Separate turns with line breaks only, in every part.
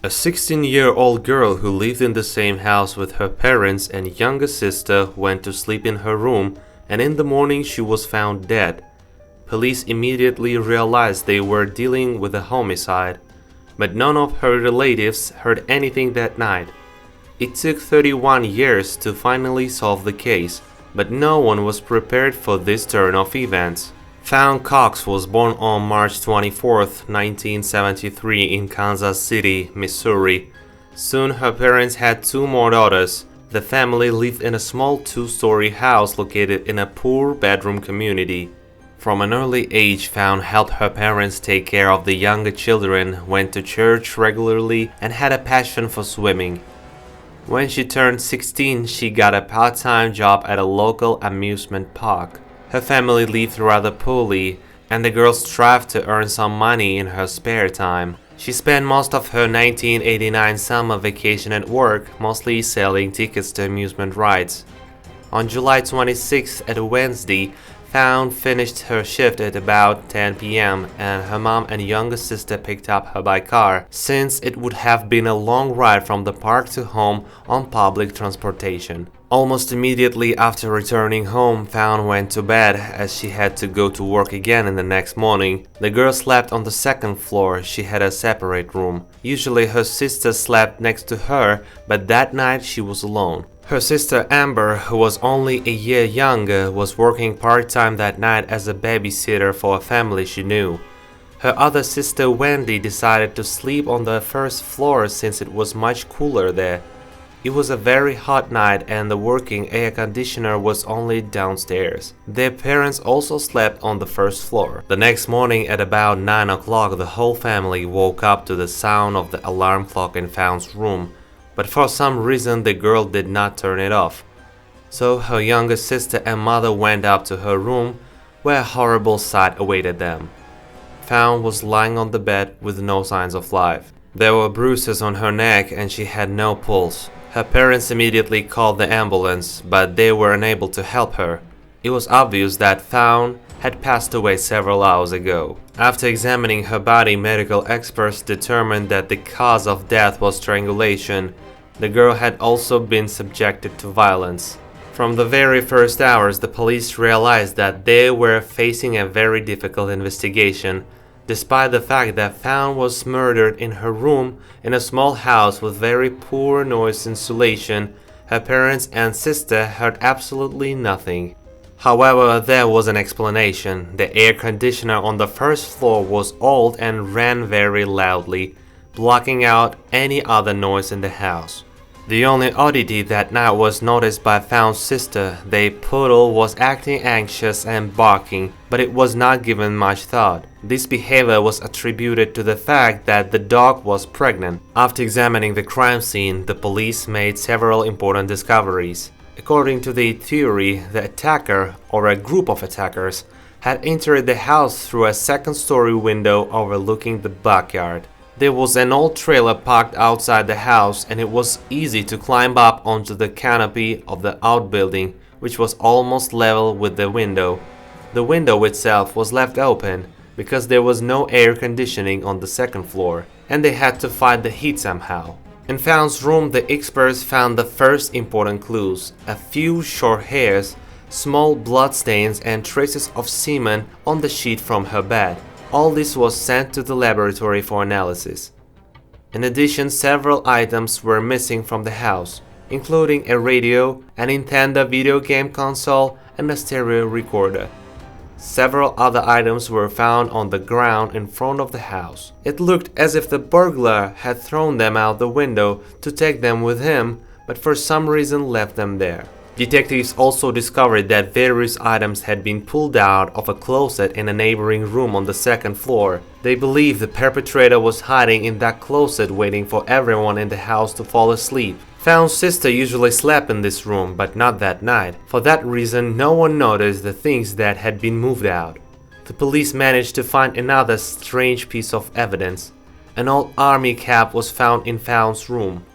A 16-year-old girl who lived in the same house with her parents and younger sister went to sleep in her room, and in the morning she was found dead. Police immediately realized they were dealing with a homicide, but none of her relatives heard anything that night. It took 31 years to finally solve the case, but no one was prepared for this turn of events. Fawn Cox was born on March 24, 1973 in Kansas City, Missouri. Soon her parents had two more daughters. The family lived in a small two-story house located in a poor bedroom community. From an early age, Fawn helped her parents take care of the younger children, went to church regularly, and had a passion for swimming. When she turned 16, she got a part-time job at a local amusement park. Her family lived rather poorly, and the girl strived to earn some money in her spare time. She spent most of her 1989 summer vacation at work, mostly selling tickets to amusement rides. On July 26th, at a Wednesday, Fawn finished her shift at about 10 p.m. and her mom and younger sister picked up her by car, since it would have been a long ride from the park to home on public transportation. Almost immediately after returning home, Fawn went to bed as she had to go to work again in the next morning. The girl slept on the second floor. She had a separate room. Usually her sister slept next to her, but that night she was alone. Her sister Amber, who was only a year younger, was working part-time that night as a babysitter for a family she knew. Her other sister Wendy decided to sleep on the first floor since it was much cooler there. It was a very hot night and the working air conditioner was only downstairs. Their parents also slept on the first floor. The next morning at about 9 o'clock, the whole family woke up to the sound of the alarm clock in Fawn's room, but for some reason the girl did not turn it off. So her younger sister and mother went up to her room, where a horrible sight awaited them. Fawn was lying on the bed with no signs of life. There were bruises on her neck and she had no pulse. Her parents immediately called the ambulance, but they were unable to help her. It was obvious that Fawn had passed away several hours ago. After examining her body, medical experts determined that the cause of death was strangulation. The girl had also been subjected to violence. From the very first hours, the police realized that they were facing a very difficult investigation. Despite the fact that Fawn was murdered in her room in a small house with very poor noise insulation, her parents and sister heard absolutely nothing. However, there was an explanation. The air conditioner on the first floor was old and ran very loudly, blocking out any other noise in the house. The only oddity that night was noticed by Fawn's sister. The poodle was acting anxious and barking, but it was not given much thought. This behavior was attributed to the fact that the dog was pregnant. After examining the crime scene, the police made several important discoveries. According to the theory, the attacker, or a group of attackers, had entered the house through a second-story window overlooking the backyard. There was an old trailer parked outside the house and it was easy to climb up onto the canopy of the outbuilding, which was almost level with the window. The window itself was left open because there was no air conditioning on the second floor, and they had to fight the heat somehow. In Fawn's room, the experts found the first important clues: a few short hairs, small blood stains and traces of semen on the sheet from her bed. All this was sent to the laboratory for analysis. In addition, several items were missing from the house, including a radio, a Nintendo video game console, and a stereo recorder. Several other items were found on the ground in front of the house. It looked as if the burglar had thrown them out the window to take them with him, but for some reason left them there. Detectives also discovered that various items had been pulled out of a closet in a neighboring room on the second floor. They believe the perpetrator was hiding in that closet waiting for everyone in the house to fall asleep. Fawn's sister usually slept in this room, but not that night. For that reason, no one noticed the things that had been moved out. The police managed to find another strange piece of evidence. An old army cap was found in Fawn's room.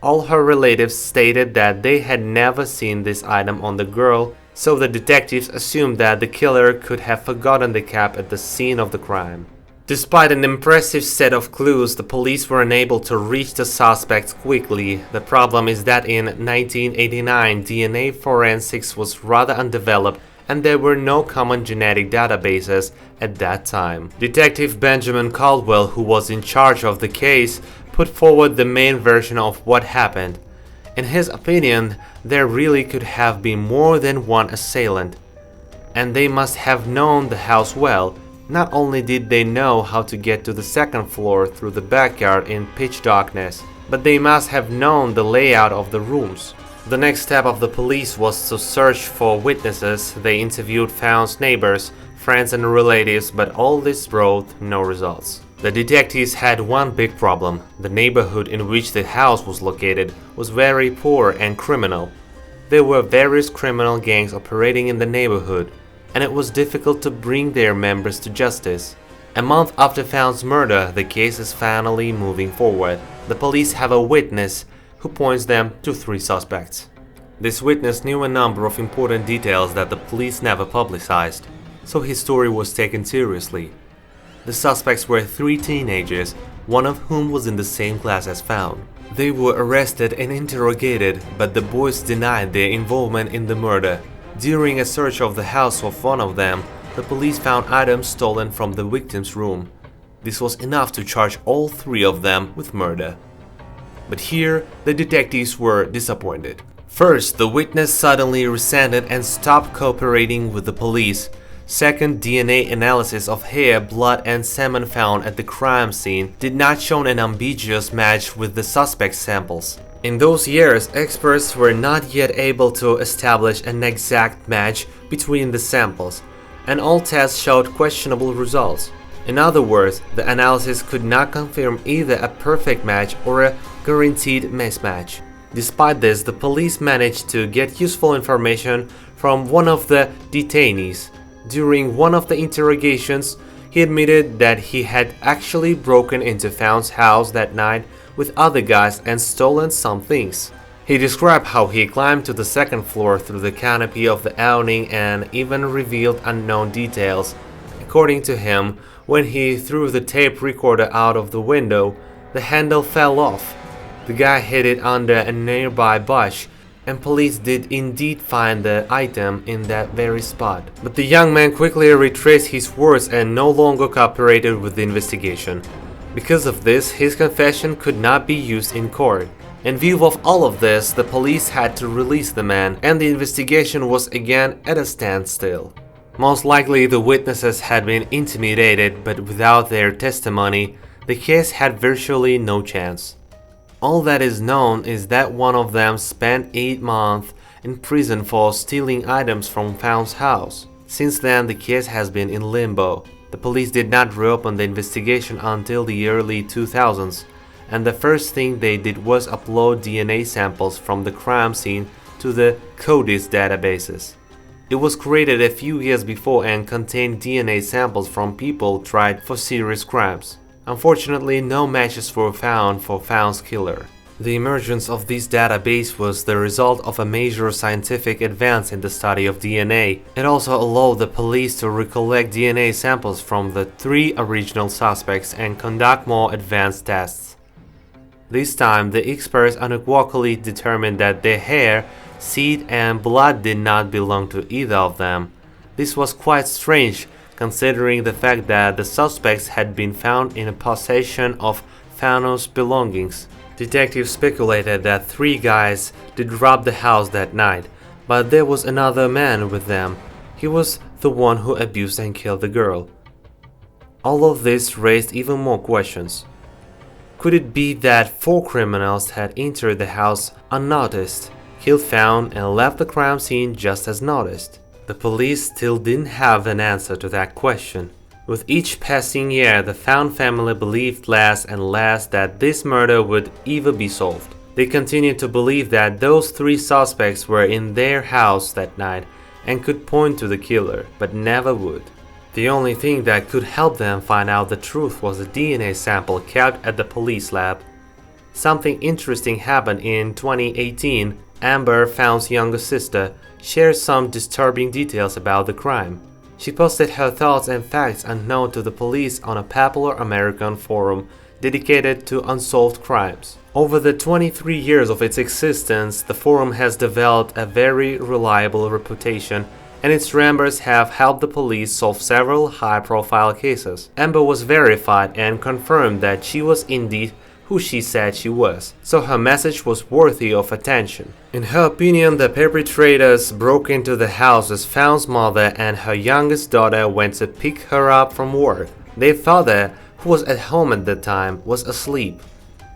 All her relatives stated that they had never seen this item on the girl, so the detectives assumed that the killer could have forgotten the cap at the scene of the crime. Despite an impressive set of clues, the police were unable to reach the suspects quickly. The problem is that in 1989, DNA forensics was rather undeveloped and there were no common genetic databases at that time. Detective Benjamin Caldwell, who was in charge of the case, put forward the main version of what happened. In his opinion, there really could have been more than one assailant, and they must have known the house well. Not only did they know how to get to the second floor through the backyard in pitch darkness, but they must have known the layout of the rooms. The next step of the police was to search for witnesses. They interviewed Found's neighbors, friends and relatives, but all this brought no results. The detectives had one big problem. The neighborhood in which the house was located was very poor and criminal. There were various criminal gangs operating in the neighborhood, and it was difficult to bring their members to justice. A month after Found's murder, the case is finally moving forward. The police have a witness who points them to 3 suspects. This witness knew a number of important details that the police never publicized, so his story was taken seriously. The suspects were 3 teenagers, one of whom was in the same class as Found. They were arrested and interrogated, but the boys denied their involvement in the murder. During a search of the house of one of them, the police found items stolen from the victim's room. This was enough to charge all 3 of them with murder. But here, the detectives were disappointed. First, the witness suddenly resented and stopped cooperating with the police. Second, DNA analysis of hair, blood and semen found at the crime scene did not show an ambiguous match with the suspect's samples. In those years, experts were not yet able to establish an exact match between the samples, and all tests showed questionable results. In other words, the analysis could not confirm either a perfect match or a guaranteed mismatch. Despite this, the police managed to get useful information from one of the detainees. During one of the interrogations, he admitted that he had actually broken into Found's house that night with other guys and stolen some things. He described how he climbed to the second floor through the canopy of the awning and even revealed unknown details. According to him, when he threw the tape recorder out of the window, the handle fell off. The guy hid it under a nearby bush, and police did indeed find the item in that very spot. But the young man quickly retraced his words and no longer cooperated with the investigation. Because of this, his confession could not be used in court. In view of all of this, the police had to release the man, and the investigation was again at a standstill. Most likely the witnesses had been intimidated, but without their testimony, the case had virtually no chance. All that is known is that one of them spent 8 months in prison for stealing items from Found's house. Since then, the case has been in limbo. The police did not reopen the investigation until the early 2000s, and the first thing they did was upload DNA samples from the crime scene to the CODIS databases. It was created a few years before and contained DNA samples from people tried for serious crimes. Unfortunately, no matches were found for Found's killer. The emergence of this database was the result of a major scientific advance in the study of DNA. It also allowed the police to recollect DNA samples from the 3 original suspects and conduct more advanced tests. This time, the experts unequivocally determined that their hair, seed and blood did not belong to either of them. This was quite strange, considering the fact that the suspects had been found in possession of Found's belongings. Detectives speculated that 3 guys did rob the house that night, but there was another man with them. He was the one who abused and killed the girl. All of this raised even more questions. Could it be that 4 criminals had entered the house unnoticed, killed Found, and left the crime scene just as noticed? The police still didn't have an answer to that question. With each passing year, the Found family believed less and less that this murder would ever be solved. They continued to believe that those 3 suspects were in their house that night and could point to the killer, but never would. The only thing that could help them find out the truth was a DNA sample kept at the police lab. Something interesting happened in 2018. Amber, Found's younger sister, shared some disturbing details about the crime. She posted her thoughts and facts unknown to the police on a popular American forum dedicated to unsolved crimes. Over the 23 years of its existence, the forum has developed a very reliable reputation, and its members have helped the police solve several high-profile cases. Amber was verified and confirmed that she was indeed who she said she was, so her message was worthy of attention. In her opinion, the perpetrators broke into the house as Fawn's mother and her youngest daughter went to pick her up from work. Their father, who was at home at the time, was asleep.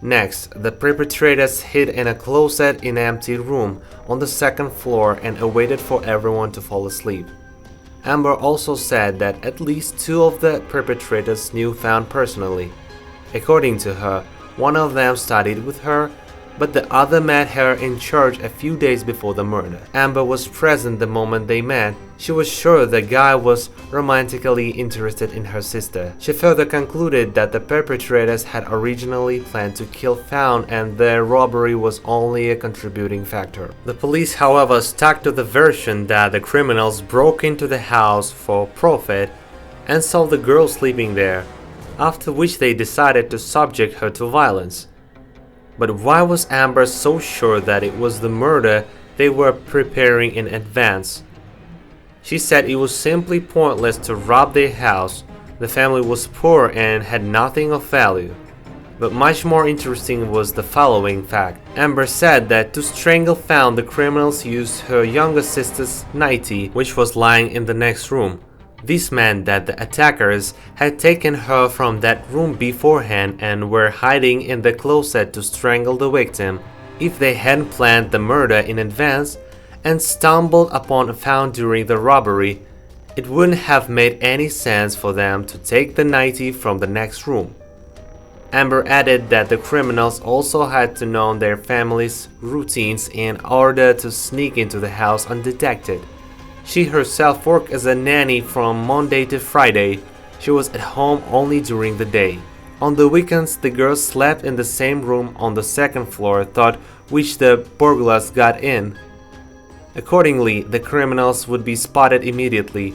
Next, the perpetrators hid in a closet in an empty room on the second floor and awaited for everyone to fall asleep. Amber also said that at least 2 of the perpetrators knew Fawn personally. According to her, one of them studied with her, but the other met her in church a few days before the murder. Amber was present the moment they met. She was sure the guy was romantically interested in her sister. She further concluded that the perpetrators had originally planned to kill Fawn and their robbery was only a contributing factor. The police, however, stuck to the version that the criminals broke into the house for profit and saw the girl sleeping there, after which they decided to subject her to violence. But why was Amber so sure that it was the murder they were preparing in advance? She said it was simply pointless to rob their house. The family was poor and had nothing of value. But much more interesting was the following fact. Amber said that to strangle Fawn, the criminals used her younger sister's nightie, which was lying in the next room. This meant that the attackers had taken her from that room beforehand and were hiding in the closet to strangle the victim. If they hadn't planned the murder in advance and stumbled upon Fawn during the robbery, it wouldn't have made any sense for them to take the nightie from the next room. Amber added that the criminals also had to know their family's routines in order to sneak into the house undetected. She herself worked as a nanny from Monday to Friday. She was at home only during the day. On the weekends, the girls slept in the same room on the second floor, through which the burglars got in. Accordingly, the criminals would be spotted immediately.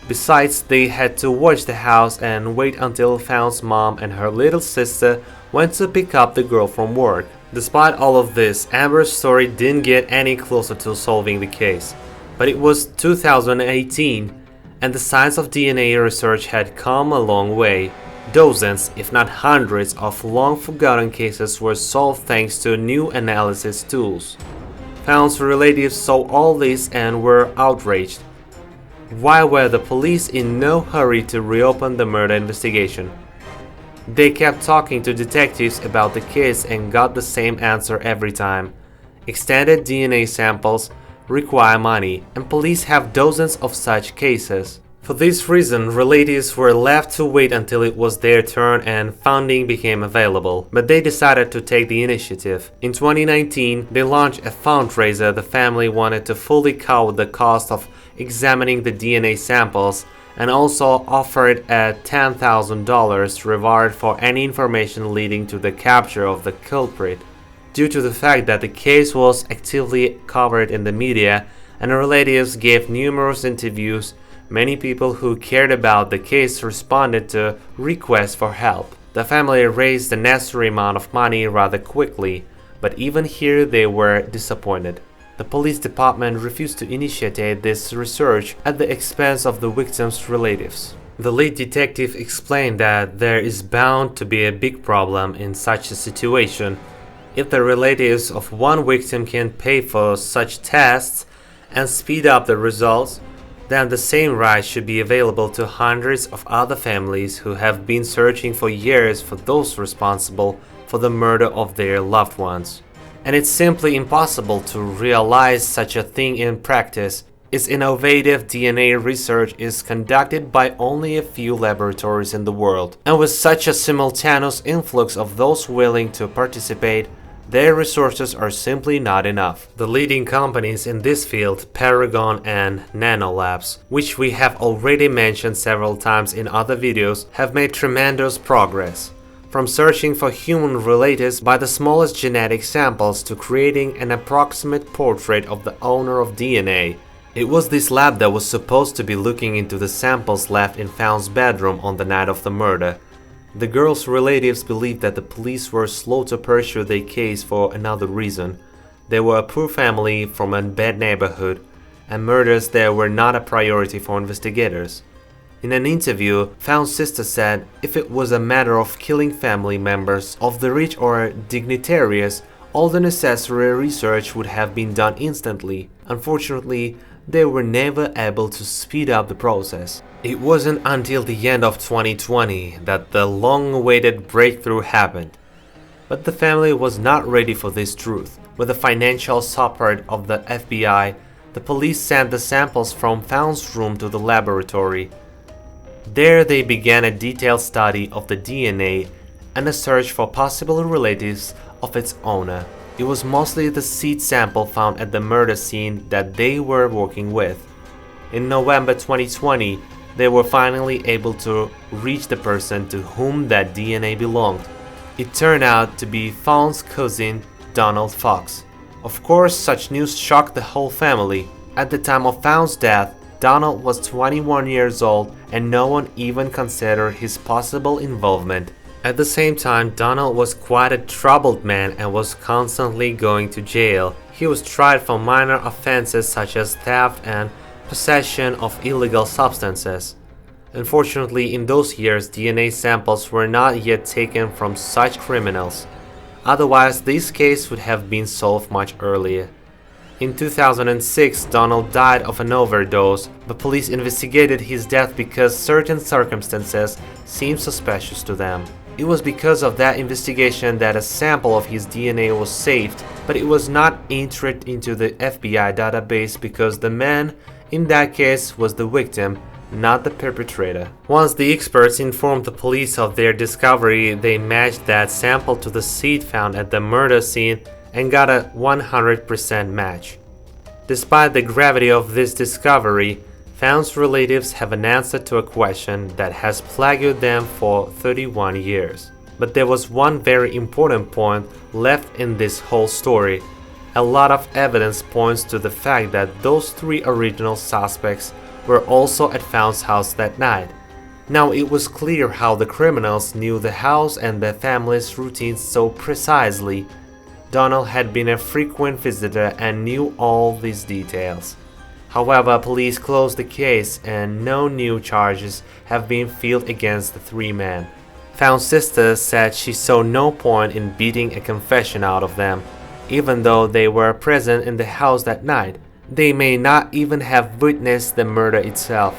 Besides, they had to watch the house and wait until Fawn's mom and her little sister went to pick up the girl from work. Despite all of this, Amber's story didn't get any closer to solving the case. But it was 2018, and the science of DNA research had come a long way. Dozens, if not hundreds, of long-forgotten cases were solved thanks to new analysis tools. Fawn's relatives saw all this and were outraged. Why were the police in no hurry to reopen the murder investigation? They kept talking to detectives about the case and got the same answer every time. Extended DNA samples require money, and police have dozens of such cases. For this reason, relatives were left to wait until it was their turn and funding became available, but they decided to take the initiative. In 2019, they launched a fundraiser. The family wanted to fully cover the cost of examining the DNA samples and also offered a $10,000 reward for any information leading to the capture of the culprit. Due to the fact that the case was actively covered in the media and relatives gave numerous interviews, many people who cared about the case responded to requests for help. The family raised the necessary amount of money rather quickly, but even here they were disappointed. The police department refused to initiate this research at the expense of the victims' relatives. The lead detective explained that there is bound to be a big problem in such a situation. If the relatives of one victim can pay for such tests and speed up the results, then the same right should be available to hundreds of other families who have been searching for years for those responsible for the murder of their loved ones. And it's simply impossible to realize such a thing in practice. Its innovative DNA research is conducted by only a few laboratories in the world, and with such a simultaneous influx of those willing to participate, their resources are simply not enough. The leading companies in this field, Paragon and Nanolabs, which we have already mentioned several times in other videos, have made tremendous progress. From searching for human relatives by the smallest genetic samples to creating an approximate portrait of the owner of DNA, It was this lab that was supposed to be looking into the samples left in Found's bedroom on the night of the murder. The girl's relatives believed that the police were slow to pursue their case for another reason. They were a poor family from a bad neighborhood, and murders there were not a priority for investigators. In an interview, Found's sister said if it was a matter of killing family members of the rich or dignitaries, all the necessary research would have been done instantly. Unfortunately, they were never able to speed up the process. It wasn't until the end of 2020 that the long-awaited breakthrough happened. But the family was not ready for this truth. With the financial support of the FBI, the police sent the samples from Found's room to the laboratory. There they began a detailed study of the DNA and a search for possible relatives of its owner. It was mostly the seed sample found at the murder scene that they were working with. In November 2020, they were finally able to reach the person to whom that DNA belonged. It turned out to be Found's cousin, Donald Fox. Of course, such news shocked the whole family. At the time of Found's death, Donald was 21 years old and no one even considered his possible involvement. At the same time, Donald was quite a troubled man and was constantly going to jail. He was tried for minor offenses such as theft and possession of illegal substances. Unfortunately, in those years, DNA samples were not yet taken from such criminals. Otherwise, this case would have been solved much earlier. In 2006, Donald died of an overdose, but police investigated his death because certain circumstances seemed suspicious to them. It was because of that investigation that a sample of his DNA was saved, but it was not entered into the FBI database because the man in that case was the victim, not the perpetrator. Once the experts informed the police of their discovery, they matched that sample to the seed found at the murder scene and got a 100% match. Despite the gravity of this discovery, Found's relatives have an answer to a question that has plagued them for 31 years. But there was one very important point left in this whole story. A lot of evidence points to the fact that those three original suspects were also at Found's house that night. Now it was clear how the criminals knew the house and the family's routines so precisely. Donald had been a frequent visitor and knew all these details. However, police closed the case and no new charges have been filed against the three men. Found's sister said she saw no point in beating a confession out of them. Even though they were present in the house that night, they may not even have witnessed the murder itself.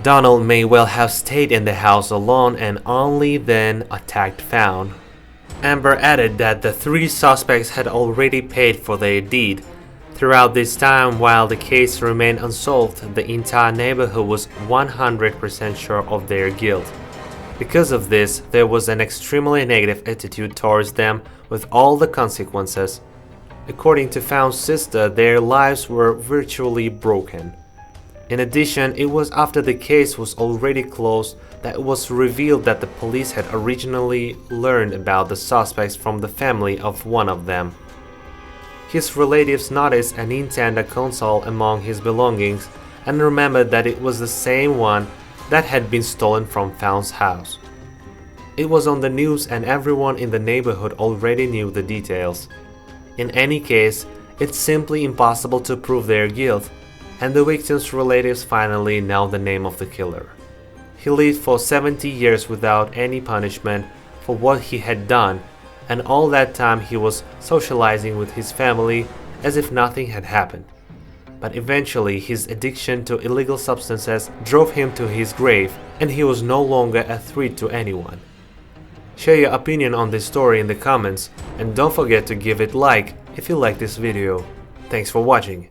Donald may well have stayed in the house alone and only then attacked Found. Amber added that the three suspects had already paid for their deed. Throughout this time, while the case remained unsolved, the entire neighborhood was 100% sure of their guilt. Because of this, there was an extremely negative attitude towards them with all the consequences. According to Found's sister, their lives were virtually broken. In addition, it was after the case was already closed that it was revealed that the police had originally learned about the suspects from the family of one of them. His relatives noticed a Nintendo console among his belongings and remembered that it was the same one that had been stolen from Found's house. It was on the news and everyone in the neighborhood already knew the details. In any case, it's simply impossible to prove their guilt, and the victim's relatives finally know the name of the killer. He lived for 70 years without any punishment for what he had done, and all that time he was socializing with his family as if nothing had happened. But eventually his addiction to illegal substances drove him to his grave, and he was no longer a threat to anyone. Share your opinion on this story in the comments, and don't forget to give it a like if you like this video. Thanks for watching.